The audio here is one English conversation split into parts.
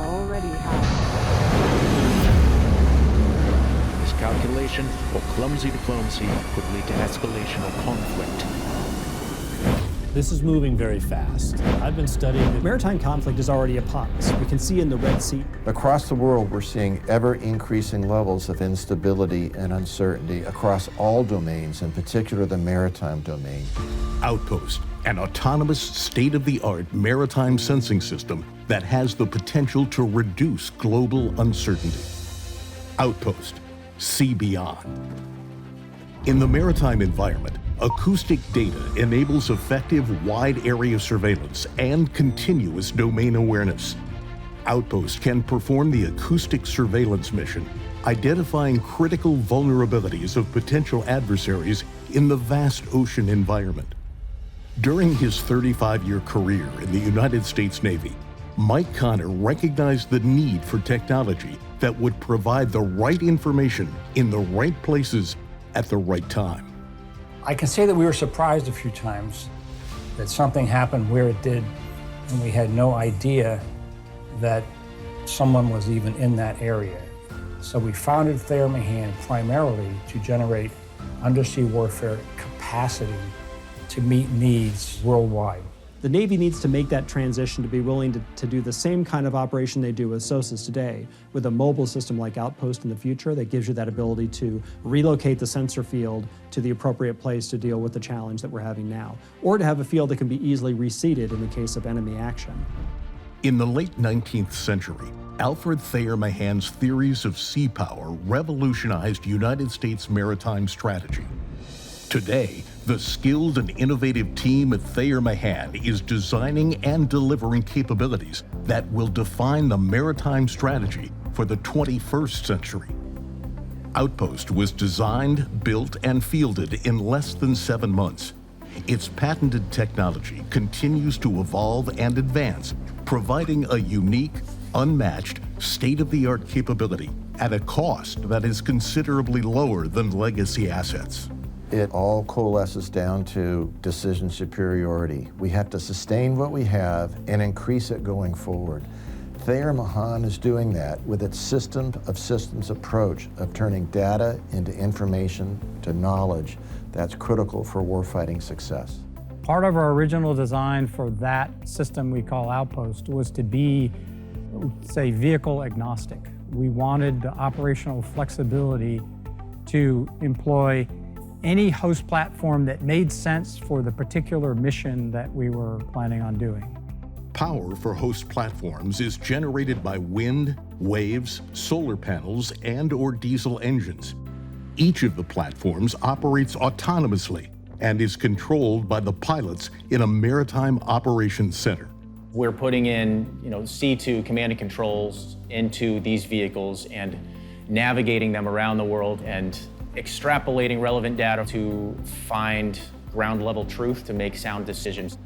already have. Miscalculation or clumsy diplomacy could lead to escalation or conflict. This is moving very fast. I've been studying that maritime conflict is already upon us. We can see in the Red Sea. Across the world, we're seeing ever-increasing levels of instability and uncertainty across all domains, in particular the maritime domain. Outpost, an autonomous, state-of-the-art maritime sensing system that has the potential to reduce global uncertainty. Outpost, see beyond. In the maritime environment, acoustic data enables effective wide-area surveillance and continuous domain awareness. Outpost can perform the acoustic surveillance mission, identifying critical vulnerabilities of potential adversaries in the vast ocean environment. During his 35-year career in the United States Navy, Mike Connor recognized the need for technology that would provide the right information in the right places at the right time. I can say that we were surprised a few times that something happened where it did, and we had no idea that someone was even in that area. So we founded ThayerMahan primarily to generate undersea warfare capacity to meet needs worldwide. The Navy needs to make that transition to be willing to do the same kind of operation they do with SOSUS today, with a mobile system like Outpost in the future that gives you that ability to relocate the sensor field to the appropriate place to deal with the challenge that we're having now, or to have a field that can be easily reseated in the case of enemy action. In the late 19th century, Alfred ThayerMahan's theories of sea power revolutionized United States maritime strategy. Today, the skilled and innovative team at ThayerMahan is designing and delivering capabilities that will define the maritime strategy for the 21st century. Outpost was designed, built, and fielded in less than 7 months. Its patented technology continues to evolve and advance, providing a unique, unmatched, state-of-the-art capability at a cost that is considerably lower than legacy assets. It all coalesces down to decision superiority. We have to sustain what we have and increase it going forward. ThayerMahan is doing that with its system of systems approach of turning data into information to knowledge that's critical for warfighting success. Part of our original design for that system we call Outpost was to be, say, vehicle agnostic. We wanted the operational flexibility to employ any host platform that made sense for the particular mission that we were planning on doing. Power for host platforms is generated by wind, waves, solar panels, and/or diesel engines. Each of the platforms operates autonomously and is controlled by the pilots in a maritime operations center. We're putting in, C2 command and controls into these vehicles and navigating them around the world and extrapolating relevant data to find ground-level truth to make sound decisions.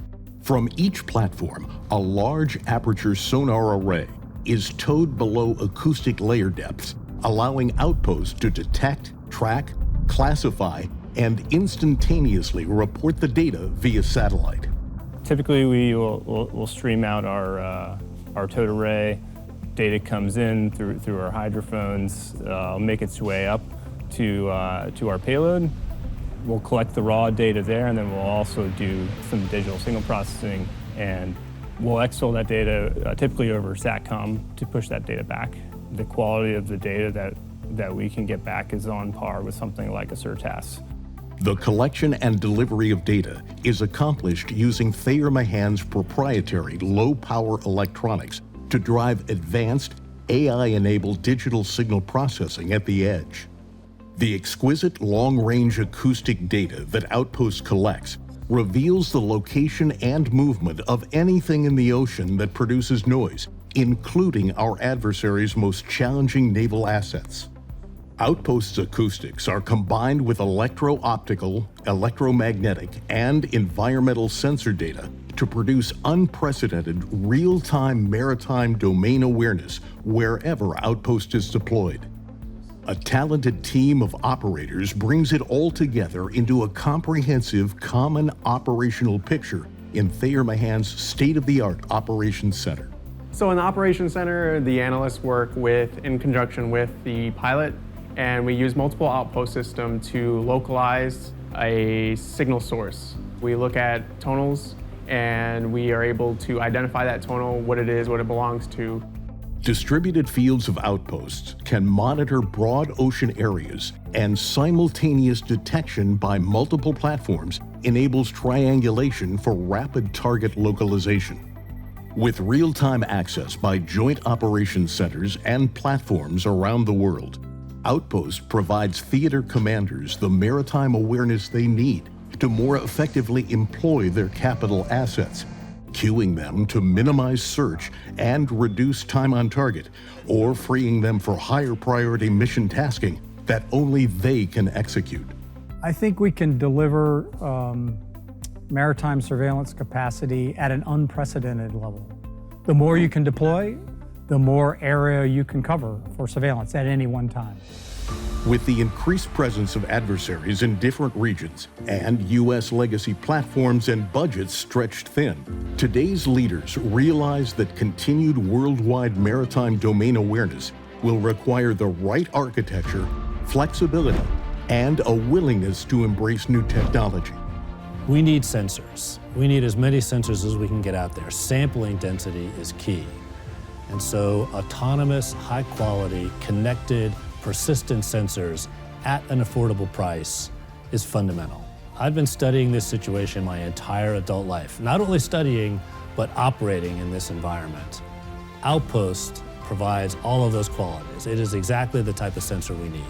From each platform, a large aperture sonar array is towed below acoustic layer depths, allowing Outpost to detect, track, classify, and instantaneously report the data via satellite. Typically, we'll stream out our towed array. Data comes in through our hydrophones, make its way up to our payload. We'll collect the raw data there, and then we'll also do some digital signal processing, and we'll exfil that data typically over SATCOM to push that data back. The quality of the data that we can get back is on par with something like a SIRTAS. The collection and delivery of data is accomplished using ThayerMahan's proprietary low-power electronics to drive advanced AI-enabled digital signal processing at the edge. The exquisite long-range acoustic data that Outpost collects reveals the location and movement of anything in the ocean that produces noise, including our adversary's most challenging naval assets. Outpost's acoustics are combined with electro-optical, electromagnetic, and environmental sensor data to produce unprecedented real-time maritime domain awareness wherever Outpost is deployed. A talented team of operators brings it all together into a comprehensive common operational picture in ThayerMahan's state-of-the-art operations center. So in the operations center, the analysts work in conjunction with the pilot, and we use multiple outpost system to localize a signal source. We look at tonals, and we are able to identify that tonal, what it is, what it belongs to. Distributed fields of outposts can monitor broad ocean areas, and simultaneous detection by multiple platforms enables triangulation for rapid target localization. With real-time access by joint operations centers and platforms around the world, Outpost provides theater commanders the maritime awareness they need to more effectively employ their capital assets, cueing them to minimize search and reduce time on target, or freeing them for higher priority mission tasking that only they can execute. I think we can deliver maritime surveillance capacity at an unprecedented level. The more you can deploy, the more area you can cover for surveillance at any one time. With the increased presence of adversaries in different regions and U.S. legacy platforms and budgets stretched thin, today's leaders realize that continued worldwide maritime domain awareness will require the right architecture, flexibility, and a willingness to embrace new technology. We need sensors. We need as many sensors as we can get out there. Sampling density is key. And so autonomous, high quality, connected, persistent sensors at an affordable price is fundamental. I've been studying this situation my entire adult life, not only studying, but operating in this environment. Outpost provides all of those qualities. It is exactly the type of sensor we need.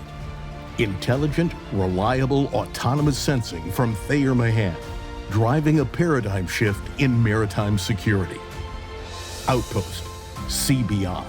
Intelligent, reliable, autonomous sensing from ThayerMahan, driving a paradigm shift in maritime security. Outpost, see beyond.